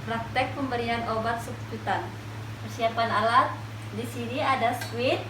Praktek pemberian obat substitutan. Persiapan alat: di sini ada squid,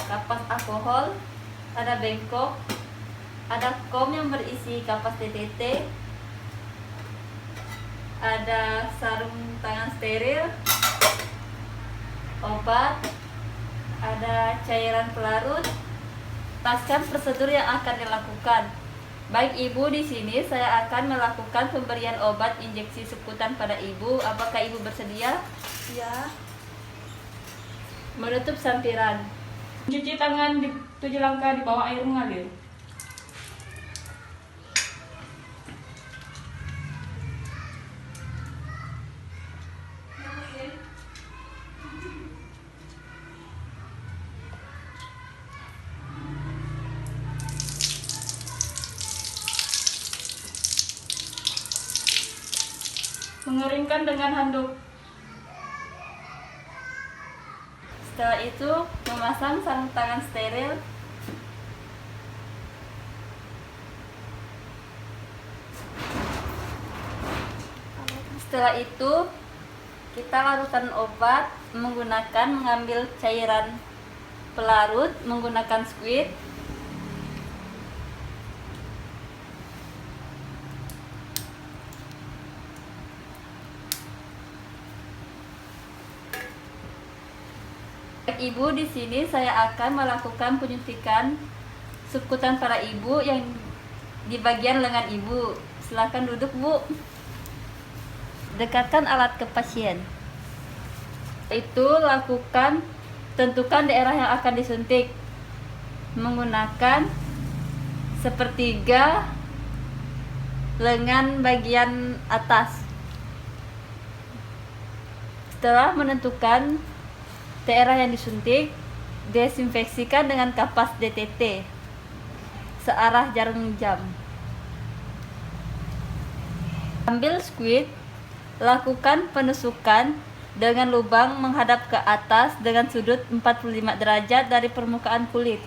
kapas alkohol, ada bengkok, ada kom yang berisi kapas DTT, ada sarung tangan steril, obat, ada cairan pelarut. Jelaskan prosedur yang akan dilakukan. Baik Ibu, di sini saya akan melakukan pemberian obat injeksi subkutan pada Ibu. Apakah Ibu bersedia? Ya. Menutup sampiran. Cuci tangan di 7 langkah di bawah air mengalir. Mengeringkan dengan handuk. Setelah itu, memasang sarung tangan steril. Setelah itu, kita larutkan obat mengambil cairan pelarut menggunakan squid. Ibu, di sini saya akan melakukan penyuntikan subkutan pada Ibu yang di bagian lengan Ibu. Silakan duduk, Bu. Dekatkan alat ke pasien. Itu tentukan daerah yang akan disuntik menggunakan sepertiga lengan bagian atas. Setelah menentukan daerah yang disuntik, desinfeksikan dengan kapas DTT searah jarum jam. Ambil squid, lakukan penusukan dengan lubang menghadap ke atas dengan sudut 45 derajat dari permukaan kulit.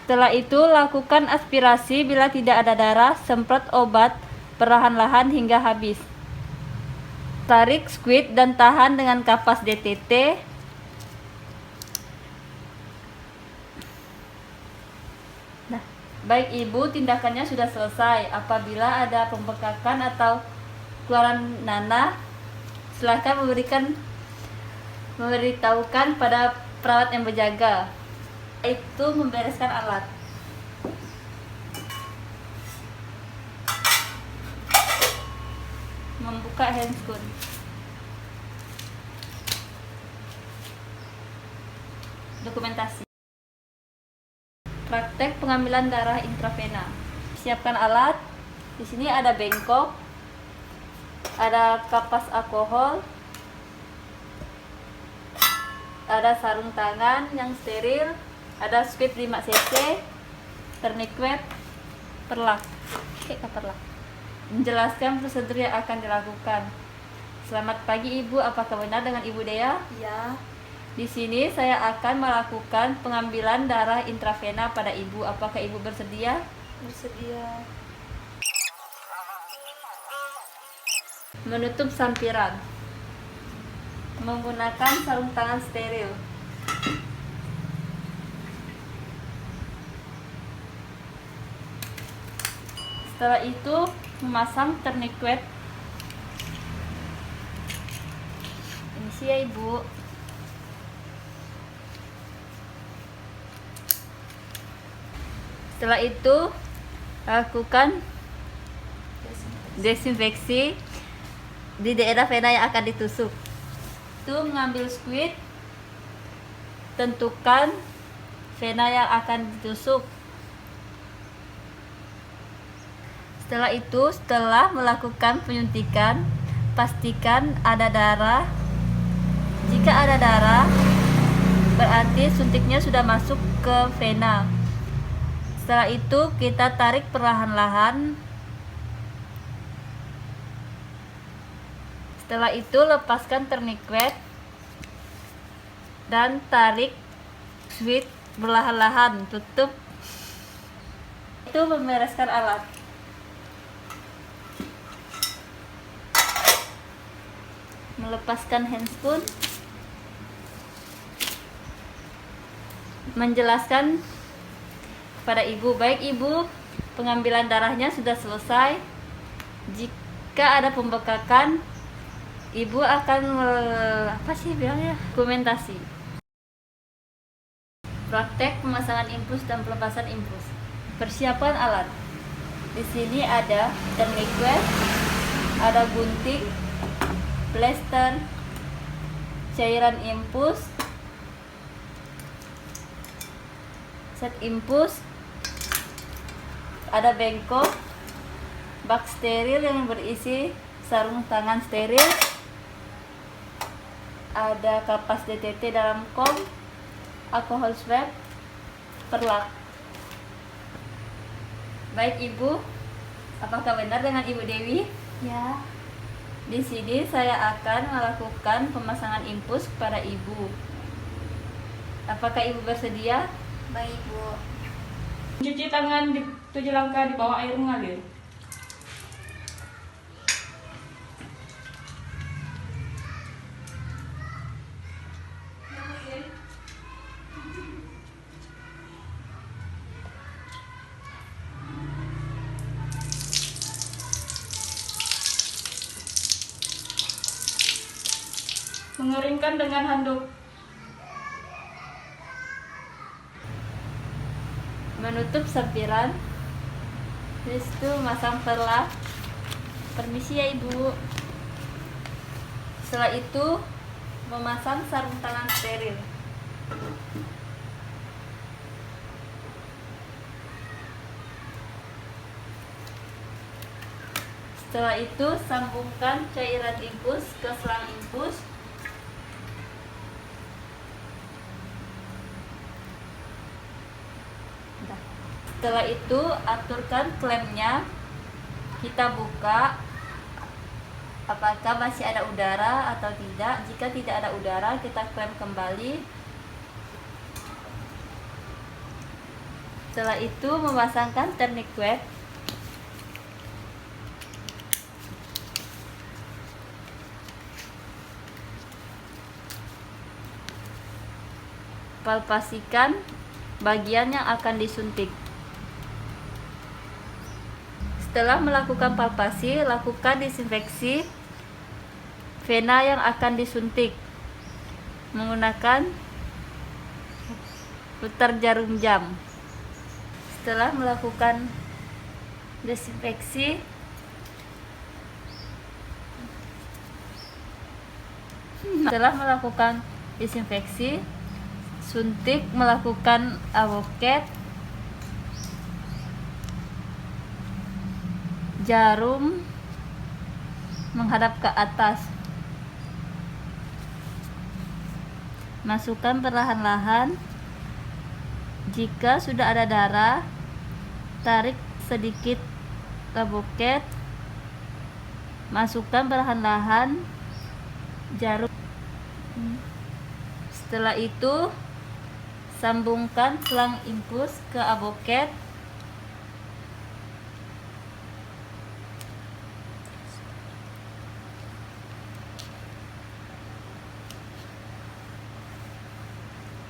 Setelah itu, lakukan aspirasi. Bila tidak ada darah, semprot obat perlahan-lahan hingga habis. Tarik squid dan tahan dengan kapas DTT. Nah, baik Ibu, tindakannya sudah selesai. Apabila ada pembekakan atau keluaran nanah, silakan memberitahukan pada perawat yang berjaga. Itu membereskan alat. Membuka handscoon. Dokumentasi. Praktek pengambilan darah intravena. Siapkan alat. Di sini ada bengkok, ada kapas alkohol, ada sarung tangan yang steril, ada squid 5 cc, tourniquet, perlak. Perlak. Menjelaskan prosedur yang akan dilakukan. Selamat pagi Ibu, apakah benar dengan Ibu Dea? Ya. Di sini saya akan melakukan pengambilan darah intravena pada Ibu. Apakah Ibu bersedia? Bersedia. Menutup sampiran. Menggunakan sarung tangan steril. Setelah itu, memasang tourniquet. Ini sih ya Ibu. Setelah itu, lakukan desinfeksi di daerah vena yang akan ditusuk. Itu mengambil squid, tentukan vena yang akan ditusuk. Setelah melakukan penyuntikan, pastikan ada darah. Jika ada darah, berarti suntiknya sudah masuk ke vena. Setelah itu kita tarik perlahan-lahan. Setelah itu lepaskan tourniquet dan tarik squid perlahan-lahan. Tutup. itu membereskan alat. Melepaskan handscoon. Menjelaskan kepada ibu, baik ibu, pengambilan darahnya sudah selesai. Jika ada pembekakan, ibu akan dokumentasi. Praktek pemasangan infus dan pelepasan infus. Persiapan alat. Di sini ada tourniquet, ada gunting, plester, cairan infus, set infus, ada bengkok, bak steril yang berisi sarung tangan steril, ada kapas DTT dalam kom, alkohol swab, perlak. Baik ibu, apakah benar dengan Ibu Dewi? Ya. Di sini saya akan melakukan pemasangan infus kepada ibu. Apakah ibu bersedia? Baik, Bu. Cuci tangan di 7 langkah di bawah air mengalir. Mengeringkan dengan handuk. Menutup sampiran. Habis itu masang perlak. Permisi ya ibu. Setelah itu memasang sarung tangan steril. Setelah itu sambungkan cairan infus ke selang infus. Setelah itu aturkan klemnya, kita buka apakah masih ada udara atau tidak. Jika tidak ada udara, kita klem kembali. Setelah itu memasangkan tourniquet. Palpasikan bagian yang akan disuntik. Setelah melakukan palpasi, lakukan disinfeksi vena yang akan disuntik menggunakan putar jarum jam. Setelah melakukan disinfeksi, suntik melakukan avoket, jarum menghadap ke atas. Masukkan perlahan-lahan. Jika sudah ada darah, tarik sedikit avoket. Masukkan perlahan-lahan jarum. Setelah itu sambungkan selang infus ke avoket.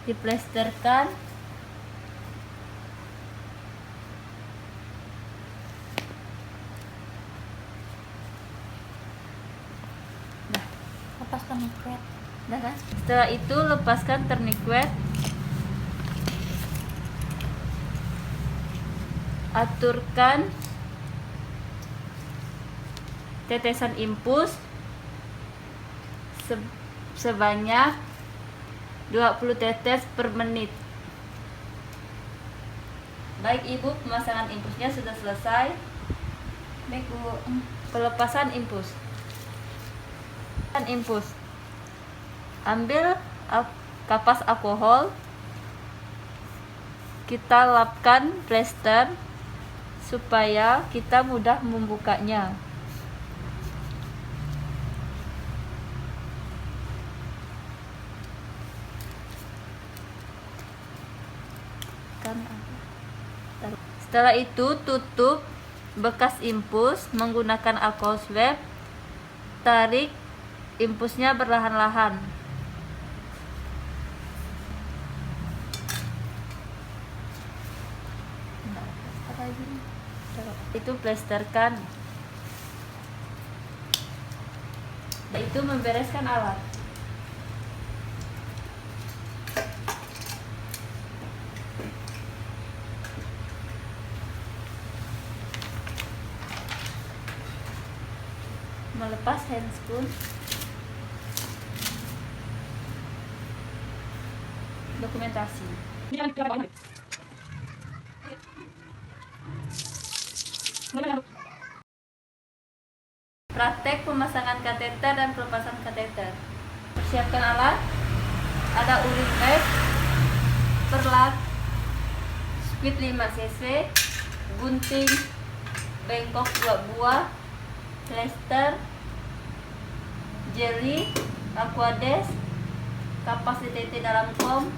Diplesterkan. Lepas tourniquet. Kan? Setelah itu lepaskan tourniquet. Aturkan tetesan infus sebanyak 20 tetes per menit. Baik ibu, pemasangan infusnya sudah selesai. Baik, Bu. Pelepasan infus. Ambil kapas alkohol, kita lapkan plester supaya kita mudah membukanya. Setelah itu tutup bekas impus menggunakan alkohol swab. Tarik impusnya perlahan-lahan. Itu plasterkan. Itu membereskan alat. Melepas handscoon. Dokumentasi. Ini jangan kelapa banget. Praktek pemasangan kateter dan pelepasan kateter. Persiapkan alat. Ada urin bag, perlat, squid 5 cc, gunting bengkok 2 buah, plester, jeli, aquades, kapas DTT dalam foam,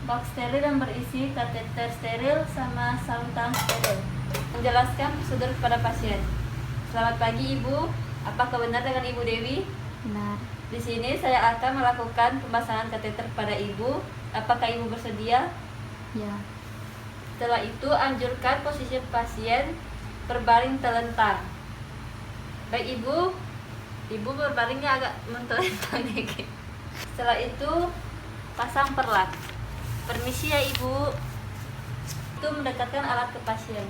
bak steril yang berisi kateter steril sama sarung tangan steril. Menjelaskan prosedur kepada pasien. Selamat pagi Ibu, apakah benar dengan Ibu Dewi? Benar. Di sini saya akan melakukan pemasangan kateter pada Ibu. Apakah Ibu bersedia? Ya. Setelah itu anjurkan posisi pasien berbaring telentang. Baik Ibu, Ibu berbaringnya agak mentelentang dikit. Setelah itu pasang perlat. Permisi ya Ibu. Itu mendekatkan alat ke pasien.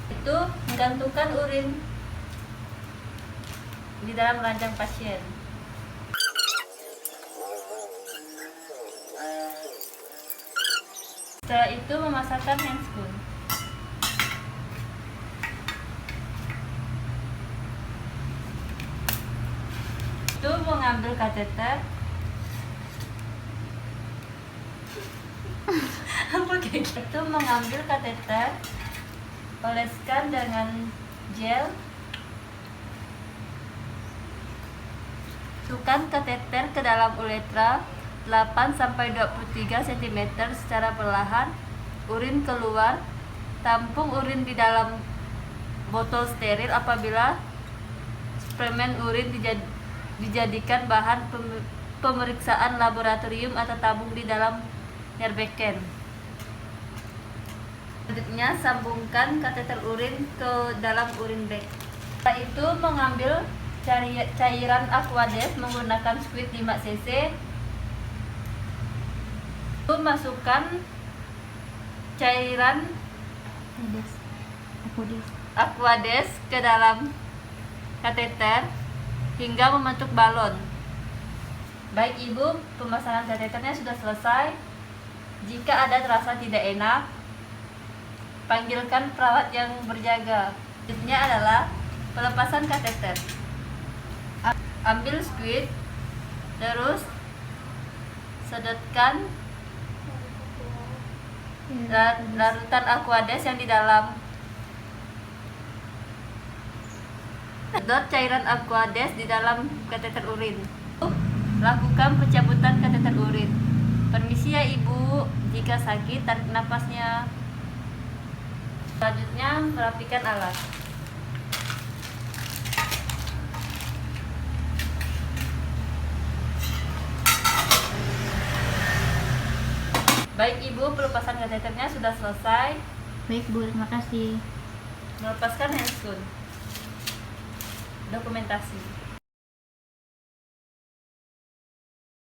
Itu menggantungkan urin di dalam ranjang pasien. Setelah itu memasangkan handscoon. Itu mengambil kateter. Apa kayak gitu? Itu mengambil kateter, oleskan dengan gel. Masukkan kateter ke dalam uretra 8-23 cm secara perlahan. Urin keluar. Tampung urin di dalam botol steril apabila suplemen urin dijadikan bahan pemeriksaan laboratorium atau tabung di dalam Herbeken. Selanjutnya sambungkan kateter urin ke dalam urin bag. Setelah itu mengambil cairan aquades menggunakan squid 5 cc. Itu masukkan cairan aquades ke dalam kateter hingga membentuk balon. Baik Ibu, pemasangan kateternya sudah selesai. Jika ada terasa tidak enak, panggilkan perawat yang berjaga. Selanjutnya adalah pelepasan kateter. Ambil squid, terus sedotkan larutan aquades yang di dalam. Sedot cairan aquades di dalam kateter urin. Lakukan pencabutan kateter urin. Permisi ya Ibu, jika sakit tarik napasnya. Selanjutnya merapikan alat. Baik Ibu, pelepasan kateternya sudah selesai. Baik Bu, terima kasih. Melepaskan handscoon. Dokumentasi.